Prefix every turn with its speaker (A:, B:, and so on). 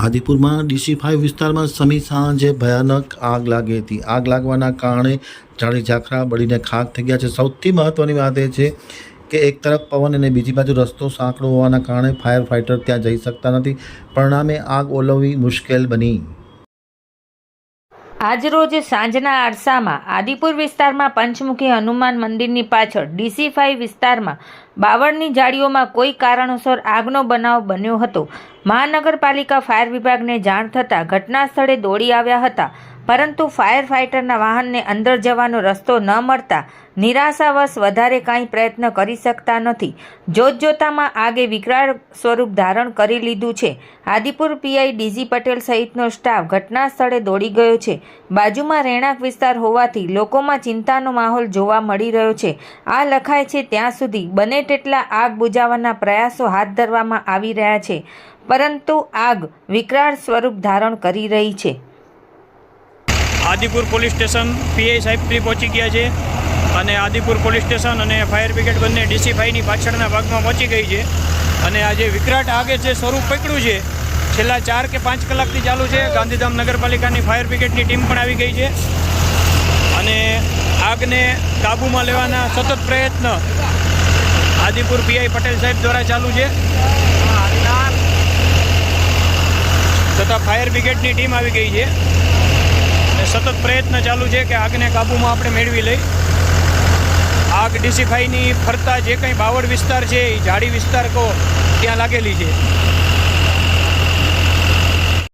A: આદિપુરમાં DC5 વિસ્તારમાં સમી સાંજે ભયાનક આગ લાગી હતી। આગ લાગવાના કારણે ઝાડી ઝાખરા બળીને ખાક થઈ ગયા છે। સૌથી મહત્વની વાત એ છે કે એક તરફ પવન અને બીજી બાજુ રસ્તો સાંકડો હોવાના કારણે ફાયર ફાઇટર ત્યાં જઈ શકતા નથી। પરિણામે આગ ઓલવવી મુશ્કેલ બની।
B: આજરોજ સાંજના અરસામાં આદિપુર વિસ્તારમાં પંચમુખી હનુમાન મંદિરની પાછળ DC5 વિસ્તારમાં બાવળની જાળીઓમાં કોઈ કારણોસર આગનો બનાવ બન્યો હતો। મહાનગરપાલિકા ફાયર વિભાગને જાણ થતાં ઘટના સ્થળે દોડી આવ્યા હતા, પરંતુ ફાયર ફાઇટરના વાહનને અંદર જવાનો રસ્તો ન મળતા નિરાશાવશ વધારે કાંઈ પ્રયત્ન કરી શકતા નથી। જોતજોતામાં આગે વિકરાળ સ્વરૂપ ધારણ કરી લીધું છે। આદિપુર પીઆઈ DG પટેલ સહિતનો સ્ટાફ ઘટના સ્થળે દોડી ગયો છે। બાજુમાં રહેણાંક વિસ્તાર હોવાથી લોકોમાં ચિંતાનો માહોલ જોવા મળી રહ્યો છે। આ લખાય છે ત્યાં સુધી બને તેટલા આગ બુઝાવવાના પ્રયાસો હાથ ધરવામાં આવી રહ્યા છે, પરંતુ આગ વિકરાળ સ્વરૂપ ધારણ કરી રહી છે।
C: આદિપુર પોલીસ સ્ટેશન પીઆઈ સાહેબ પહોંચી ગયા છે અને આદિપુર પોલીસ સ્ટેશન અને ફાયર બ્રિગેડ બંને DC5ની પાછળના ભાગમાં પહોંચી ગઈ છે અને આજે વિકરાટ આગે જે સ્વરૂપ પકડ્યું છે, છેલ્લા 4 કે 5 કલાકથી ચાલુ છે। ગાંધીધામ નગરપાલિકાની ફાયર બ્રિગેડની ટીમ પણ આવી ગઈ છે અને આગને કાબૂમાં લેવાના સતત પ્રયત્ન આદિપુર પીઆઈ પટેલ સાહેબ દ્વારા ચાલુ છે તથા ફાયર બ્રિગેડની ટીમ આવી ગઈ છે અને સતત પ્રયત્ન ચાલુ છે કે આગને કાબૂમાં આપણે મેળવી લઈ। આગ DC5ની ફરતા જે કંઈ બાવળ વિસ્તાર છે એ ઝાડી વિસ્તાર ત્યાં લાગેલી છે।